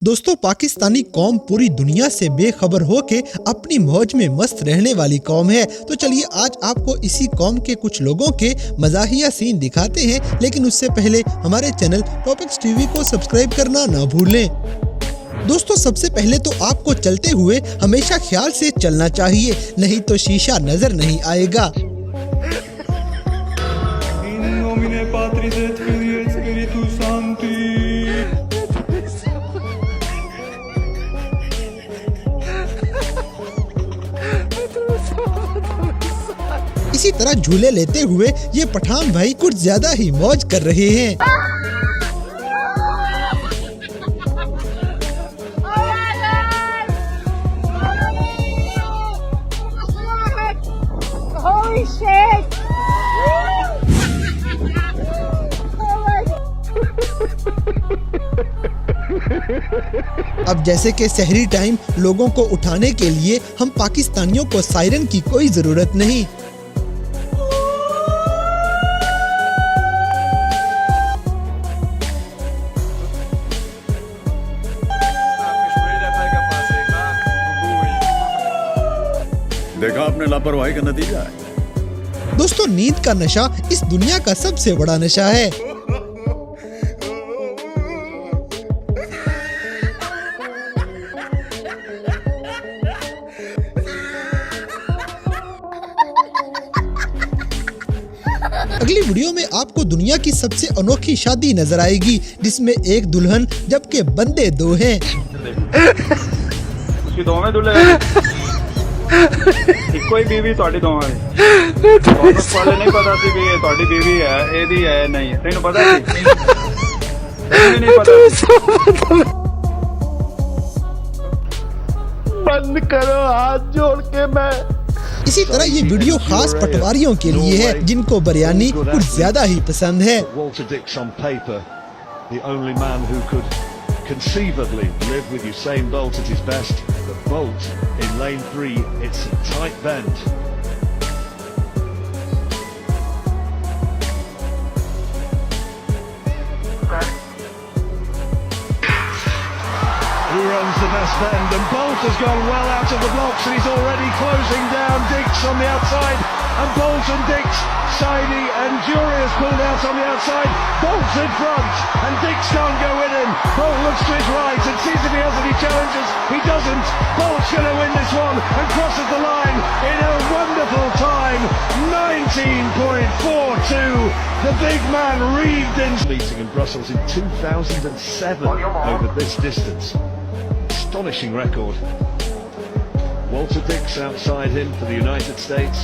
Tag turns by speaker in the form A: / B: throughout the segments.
A: दोस्तों, पाकिस्तानी कौम पूरी दुनिया से बेखबर होके अपनी मौज में मस्त रहने वाली कौम है। तो चलिए आज आपको इसी कौम के कुछ लोगों के मजाहिया सीन दिखाते हैं, लेकिन उससे पहले हमारे चैनल टॉपिक्स टीवी को सब्सक्राइब करना ना भूलें। दोस्तों, सबसे पहले तो आपको चलते हुए हमेशा ख्याल से चलना चाहिए, नहीं तो शीशा नजर नहीं आएगा। इसी तरह झूले लेते हुए ये पठान भाई कुछ ज्यादा ही मौज कर रहे हैं।
B: Holy shit!
A: अब जैसे कि शहरी टाइम लोगों को उठाने के लिए हम पाकिस्तानियों को सायरन की कोई जरूरत नहीं।
C: देखा आपने लापरवाही का नतीजा है।
A: दोस्तों, नींद का नशा इस दुनिया का सबसे बड़ा नशा है। अगली वीडियो में आपको दुनिया की सबसे अनोखी शादी नजर आएगी, जिसमें एक दुल्हन जबकि बंदे दो हैं।
D: उसकी दो में दुल्हन ਇੱਕੋ ਹੀ बीवी ਤੁਹਾਡੀ ਦੋਵਾਂ ਦੀ ਤੁਹਾਨੂੰ ਪਹਿਲੇ ਨਹੀਂ ਪਤਾ ਸੀ ਵੀ ਇਹ ਤੁਹਾਡੀ बीवी ਹੈ ਇਹਦੀ ਹੈ ਨਹੀਂ ਤੈਨੂੰ ਪਤਾ ਸੀ ਤੈਨੂੰ ਨਹੀਂ पता
E: बंद करो हाथ जोड़ के मैं।
A: इसी तरह ये वीडियो खास पटवारियों के लिए है, जिनको बिरयानी कुछ ज्यादा ही पसंद है।
E: Walter Dix on paper, the only man who could conceivably live with Usain Bolt at his best. The Bolt in lane 3, it's a tight bend. Who runs the best bend? And Bolt has gone well out of the blocks and he's already closing down Dix on the outside. And Bolt and Dix, Saidi and Jury has pulled out on the outside. Bolt's in front and Dix can't go with him. Bolt looks to his right and sees if he has any challenges. He doesn't. Bolt's going to win this one and crosses the line in a wonderful time. 19.42. The big man reeved in. Meeting in Brussels in 2007 over this distance. Astonishing record. Walter Dix outside him for the United States.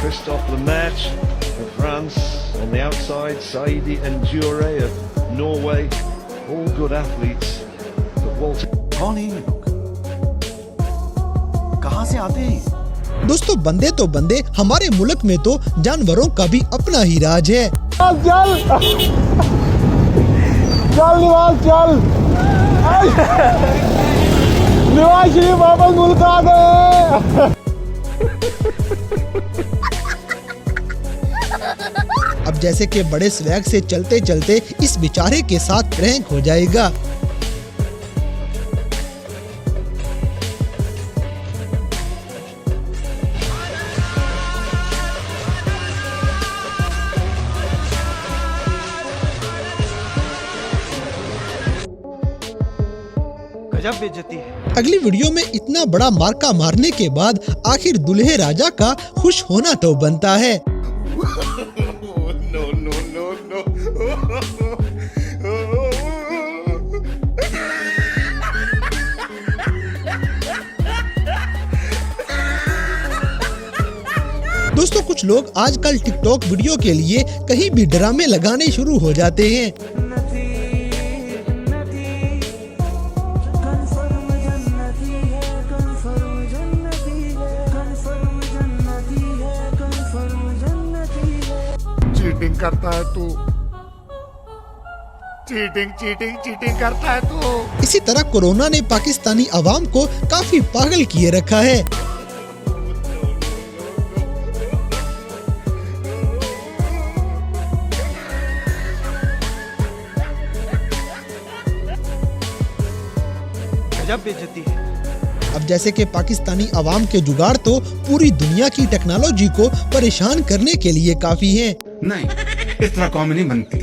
E: Christophe Lemaitre of France on the outside. Saidi and Jure of Norway. All good athletes. But Walter...
F: कौन है ये लोग? कहां से आते हैं?
A: दोस्तों, बंदे तो बंदे, हमारे मुल्क में तो जानवरों का भी अपना ही राज है।
G: चल निवाज चल निवाज शरीफ वापस मुल्क आ गए।
A: अब जैसे कि बड़े स्वैग से चलते चलते इस बेचारे के साथ प्रैंक हो जाएगा।
F: गजब बेइज्जती है।
A: अगली वीडियो में इतना बड़ा मार्का मारने के बाद आखिर दूल्हे राजा का खुश होना तो बनता है। दोस्तों, कुछ लोग आजकल टिकटॉक वीडियो के लिए कहीं भी ड्रामे लगाने शुरू हो जाते हैं।
G: चीटिंग करता है तू, चीटिंग करता है तू।
A: इसी तरह कोरोना ने पाकिस्तानी अवाम को काफी पागल किए रखा है।
F: गजब बेइज्जती है।
A: अब जैसे कि पाकिस्तानी अवाम के जुगाड़ तो पूरी दुनिया की टेक्नोलॉजी को परेशान करने के लिए काफी हैं।
B: नहीं, इस तरह कौमें नहीं बनती।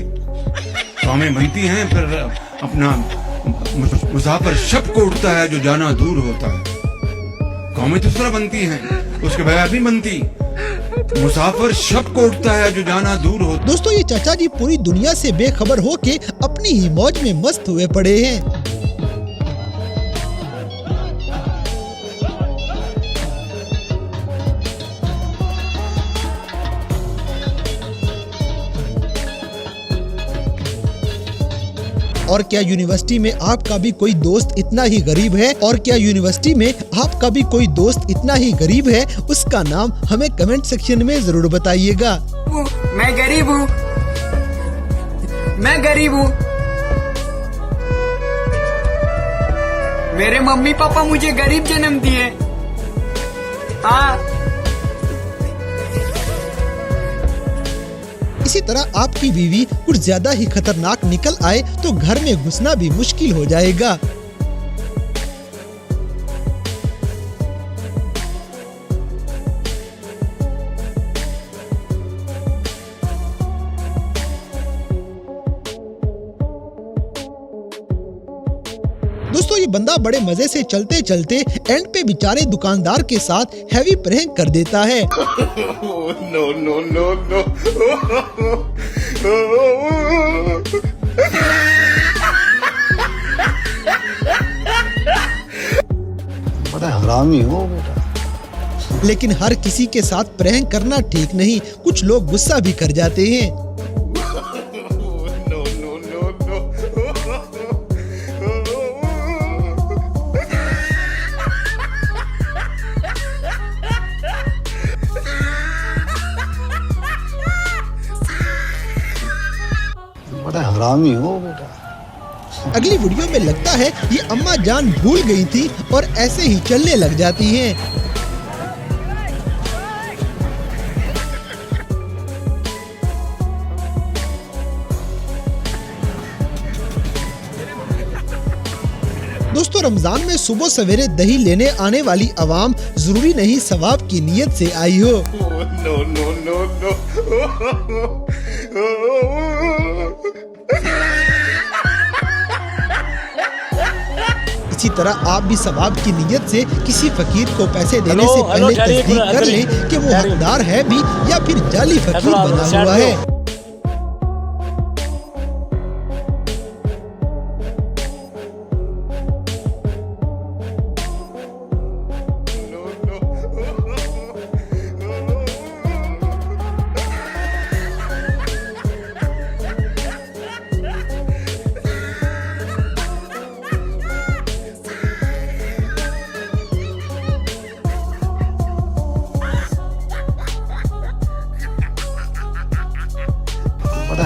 B: कौमें बनती हैं फिर अपना मुसाफिर शब को उठता है जो जाना दूर होता है। कौमें तो इस तरह बनती हैं, उसके बगैर नहीं बनती। मुसाफिर शब को उठता है जो जाना दूर होता है।
A: दोस्तों, ये चाचा जी पूरी दुनिया से बेखबर होके अपनी ही मौज में मस्त हुए पड़े हैं। और क्या यूनिवर्सिटी में आपका भी कोई दोस्त इतना ही गरीब है? और क्या यूनिवर्सिटी में आपका भी कोई दोस्त इतना ही गरीब है? उसका नाम हमें कमेंट सेक्शन में जरूर बताइएगा।
H: मैं गरीब हूँ, मैं गरीब हूँ। मेरे मम्मी पापा मुझे गरीब जन्म दिए। हाँ,
A: इसी तरह आपकी बीवी कुछ ज्यादा ही खतरनाक निकल आए तो घर में घुसना भी मुश्किल हो जाएगा। दोस्तों, ये बंदा बड़े मजे से चलते चलते एंड पे बेचारे दुकानदार के साथ हैवी प्रैंक कर देता है।
G: बड़ा हरामी हो बेटा।
A: लेकिन हर किसी के साथ प्रैंक करना ठीक नहीं, कुछ लोग गुस्सा भी कर जाते हैं।
G: बड़ा हरामी हो बेटा।
A: अगली वीडियो में लगता है ये अम्मा जान भूल गई थी और ऐसे ही चलने लग जाती हैं। दोस्तों, रमजान में सुबह सवेरे दही लेने आने वाली अवाम जरूरी नहीं सवाब की नीयत से आई हो। इसी तरह आप भी सवाब की नीयत से किसी फकीर को पैसे देने से पहले तस्दीक कर लें कि वो हकदार है भी या फिर जाली फकीर बना हुआ है।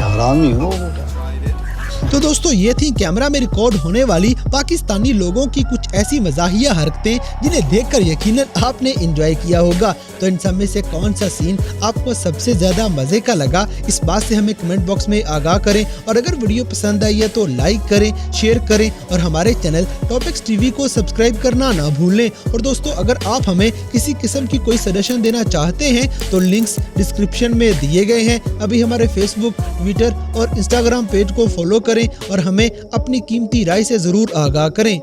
G: हरामी हो बेटा।
A: तो दोस्तों, ये थी कैमरा में रिकॉर्ड होने वाली पाकिस्तानी लोगों की कुछ ऐसी मजाहिया हरकतें जिन्हें देखकर यकीनन आपने एंजॉय किया होगा। तो इन सब में से कौन सा सीन आपको सबसे ज्यादा मजे का लगा, इस बात से हमें कमेंट बॉक्स में आगाह करें। और अगर वीडियो पसंद आई है तो लाइक करें, शेयर करें और हमारे चैनल टॉपिक्स टीवी को सब्सक्राइब करना ना भूलें। और दोस्तों, अगर आप हमें किसी किस्म की कोई सजेशन देना चाहते हैं तो लिंक्स डिस्क्रिप्शन में दिए गए हैं। अभी हमारे फेसबुक, ट्विटर और इंस्टाग्राम पेज को फॉलो करें और हमें अपनी कीमती राय से जरूर आगाह करें।